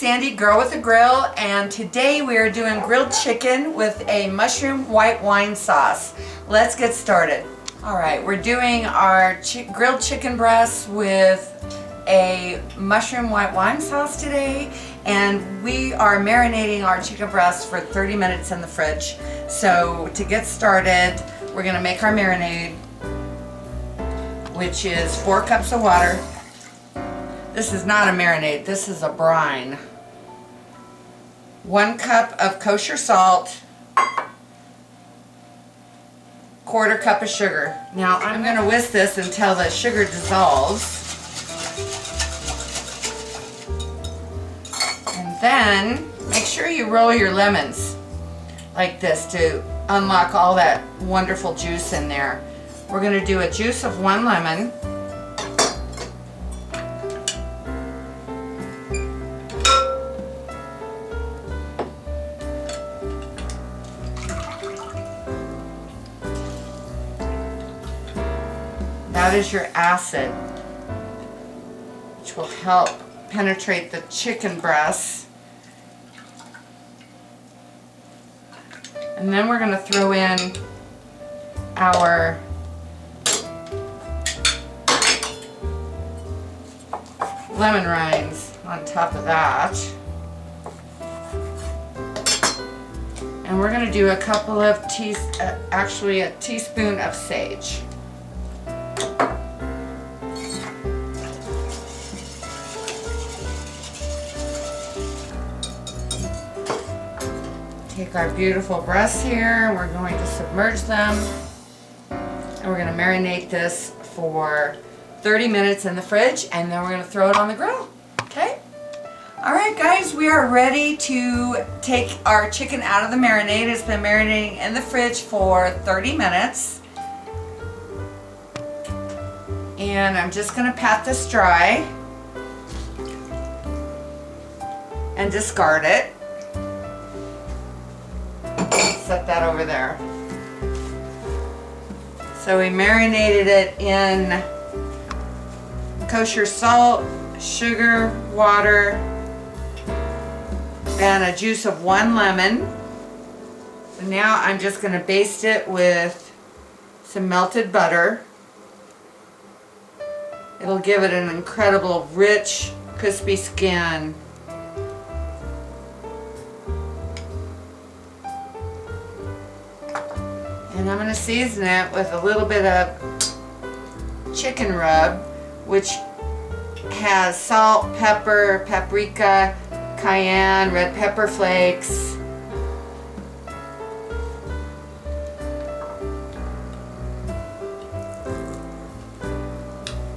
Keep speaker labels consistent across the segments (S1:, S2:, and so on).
S1: Sandy, Girl with a Grill, and today we are doing grilled chicken with a mushroom white wine sauce. Let's get started. All right, we're doing our grilled chicken breasts with a mushroom white wine sauce today, and we are marinating our chicken breasts for 30 minutes in the fridge. So to get started, we're gonna make our marinade, which is 4 cups of water. This is not a marinade, this is a brine. 1 cup of kosher salt, 1/4 cup of sugar. Now I'm going to whisk this until the sugar dissolves. And then make sure you roll your lemons like this to unlock all that wonderful juice in there. We're going to do a juice of 1 lemon. That is your acid, which will help penetrate the chicken breasts. And then we're going to throw in our lemon rinds on top of that. And we're going to do a couple of actually a teaspoon of sage. Take our beautiful breasts here, and we're going to submerge them, and we're going to marinate this for 30 minutes in the fridge, and then we're going to throw it on the grill. Okay? Alright guys, we are ready to take our chicken out of the marinade. It's been marinating in the fridge for 30 minutes. And I'm just going to pat this dry and discard it. Set that over there. So we marinated it in kosher salt, sugar, water, and a juice of 1 lemon. So now I'm just going to baste it with some melted butter. It'll give it an incredible rich, crispy skin. And I'm going to season it with a little bit of chicken rub, which has salt, pepper, paprika, cayenne, red pepper flakes.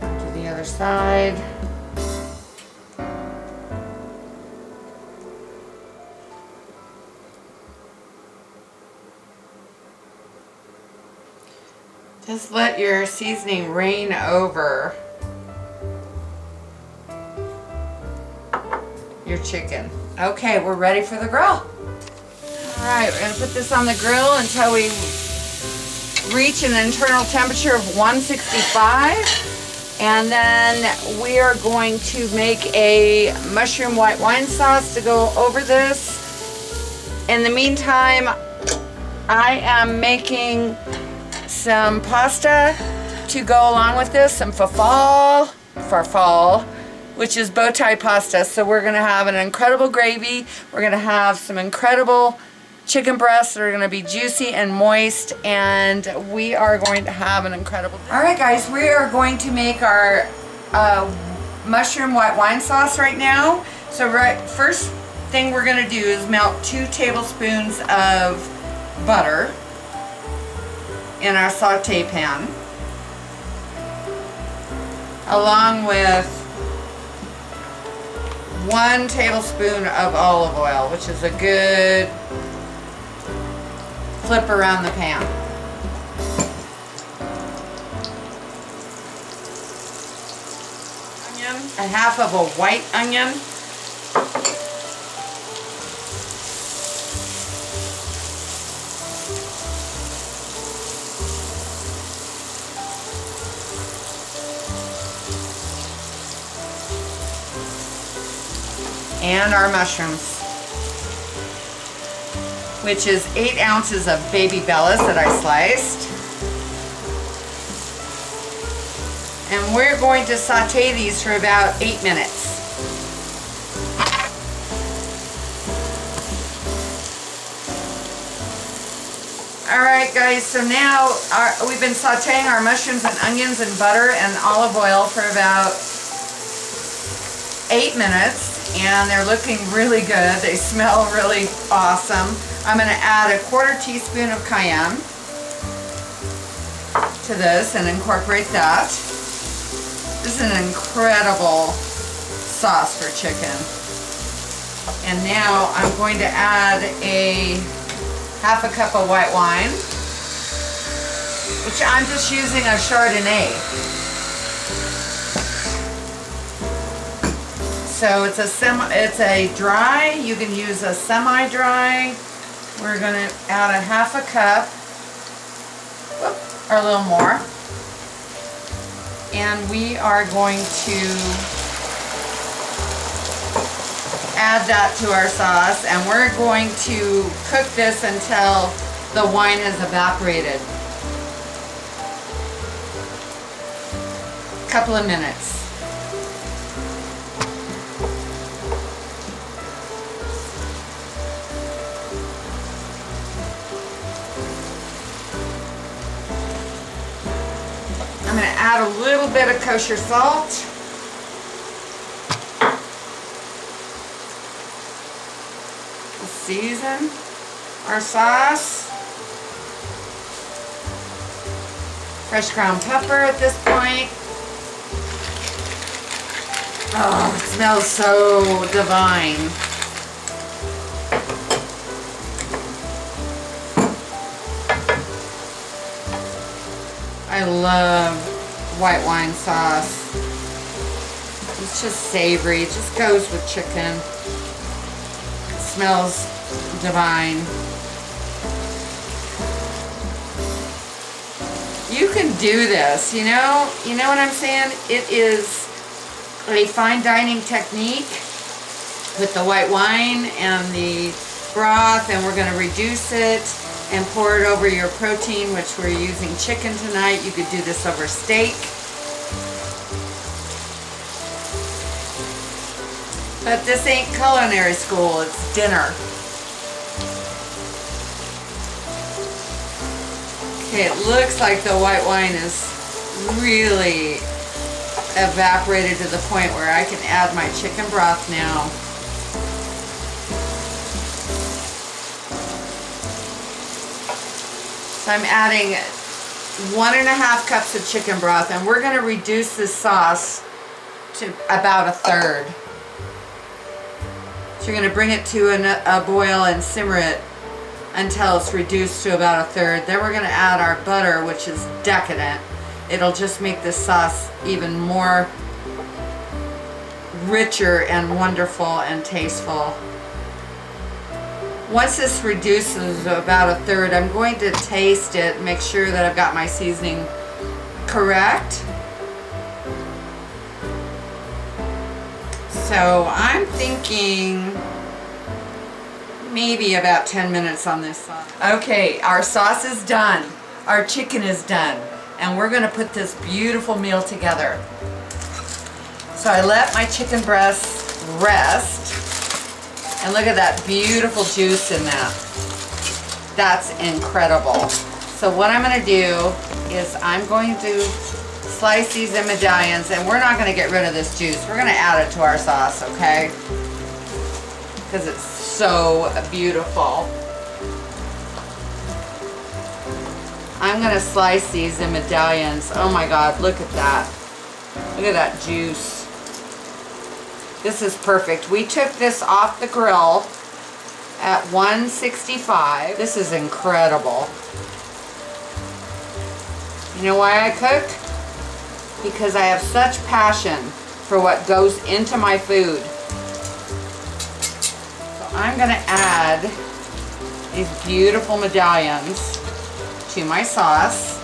S1: To the other side. Just let your seasoning rain over your chicken. Okay, we're ready for the grill. Alright, we're going to put this on the grill until we reach an internal temperature of 165. And then we are going to make a mushroom white wine sauce to go over this. In the meantime, I am making some pasta to go along with this, some farfalle, which is bow tie pasta. So we're going to have an incredible gravy. We're going to have some incredible chicken breasts that are going to be juicy and moist, and we are going to have an incredible... Alright guys, we are going to make our mushroom white wine sauce right now. So first thing we're going to do is melt 2 tablespoons of butter in our saute pan, along with 1 tablespoon of olive oil, which is a good flip around the pan. Onion, a half of a white onion. and our mushrooms, which is 8 ounces of baby bellas that I sliced. And we're going to saute these for about 8 minutes. Alright guys, so now we've been sauteing our mushrooms and onions and butter and olive oil for about 8 minutes, and they're looking really good. They smell really awesome. I'm going to add a 1/4 teaspoon of cayenne to this and incorporate that. This is an incredible sauce for chicken. And now I'm going to add a 1/2 cup of white wine, which I'm just using a Chardonnay. So it's a dry. You can use a semi-dry. We're going to add a 1/2 cup, or a little more, and we are going to add that to our sauce, and we're going to cook this until the wine has evaporated. A couple of minutes. I'm going to add a little bit of kosher salt. Season our sauce. Fresh ground pepper at this point. Oh, it smells so divine. I love white wine sauce. It's just savory. It just goes with chicken. It smells divine. You can do this, you know what I'm saying? It is a fine dining technique with the white wine and the broth, and we're going to reduce it and pour it over your protein, which we're using chicken tonight. You could do this over steak. But this ain't culinary school, it's dinner. Okay, it looks like the white wine is really evaporated to the point where I can add my chicken broth now. So I'm adding 1.5 cups of chicken broth, and we're going to reduce this sauce to about 1/3. So you're going to bring it to a boil and simmer it until it's reduced to about 1/3. Then we're going to add our butter, which is decadent. It'll just make this sauce even more richer and wonderful and tasteful. Once this reduces to about 1/3, I'm going to taste it, make sure that I've got my seasoning correct. So I'm thinking maybe about 10 minutes on this sauce. Okay, our sauce is done. Our chicken is done. And we're going to put this beautiful meal together. So I let my chicken breast rest. And look at that beautiful juice in that. That's incredible. So what I'm going to do is I'm going to slice these in medallions, and we're not going to get rid of this juice. We're going to add it to our sauce, okay? Because it's so beautiful. I'm going to slice these in medallions. Oh my God, look at that. Look at that juice. This is perfect. We took this off the grill at 165. This is incredible. You know why I cook? Because I have such passion for what goes into my food. So I'm going to add these beautiful medallions to my sauce.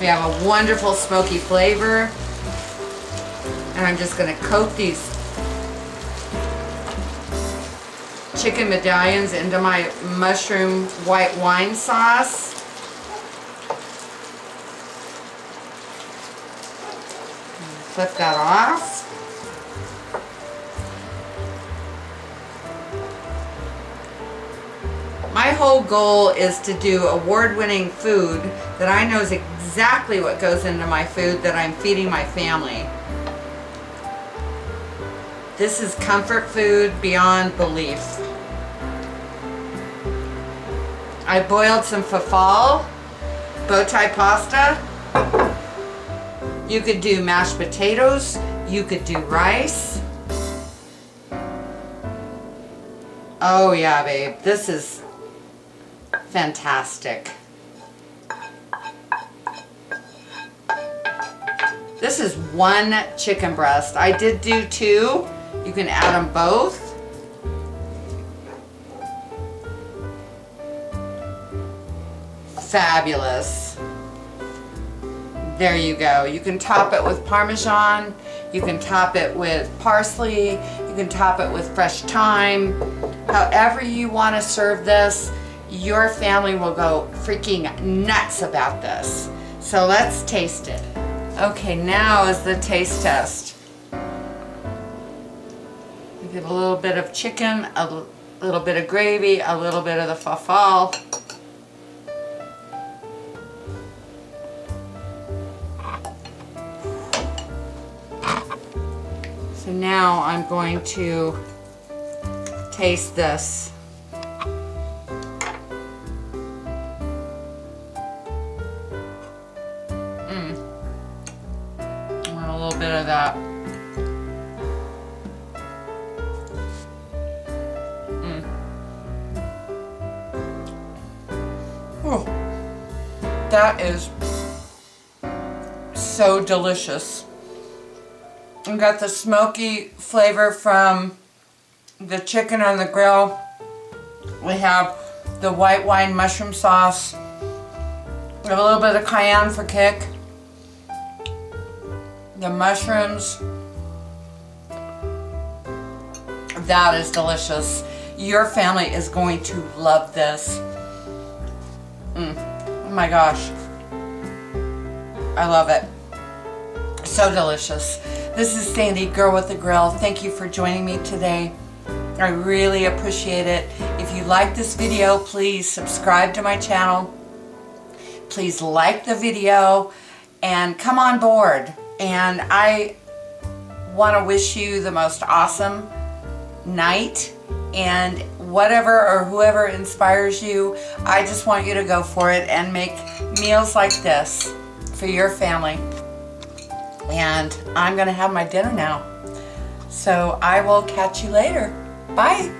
S1: We have a wonderful smoky flavor. And I'm just gonna coat these chicken medallions into my mushroom white wine sauce. Flip that off. My whole goal is to do award-winning food that I know is exactly what goes into my food that I'm feeding my family. This is comfort food beyond belief. I boiled some fafal, bow tie pasta. You could do mashed potatoes. You could do rice. Oh yeah, babe, this is fantastic. This is one chicken breast. I did do two. You can add them both. Fabulous. There you go. You can top it with Parmesan. You can top it with parsley. You can top it with fresh thyme. However you want to serve this, your family will go freaking nuts about this. So let's taste it. Okay, now is the taste test. We give a little bit of chicken, a little bit of gravy, a little bit of the fafal. So now I'm going to taste this. A little bit of that. Oh, that is so delicious. We got the smoky flavor from the chicken on the grill. We have the white wine mushroom sauce. We have a little bit of cayenne for kick. The mushrooms. That is delicious. Your family is going to love this. Oh my gosh. I love it. So delicious. This is Sandy, Girl with the Grill. Thank you for joining me today. I really appreciate it. If you like this video, please subscribe to my channel. Please like the video and come on board. And I want to wish you the most awesome night, and whatever or whoever inspires you, I just want you to go for it and make meals like this for your family. And I'm going to have my dinner now. So I will catch you later. Bye.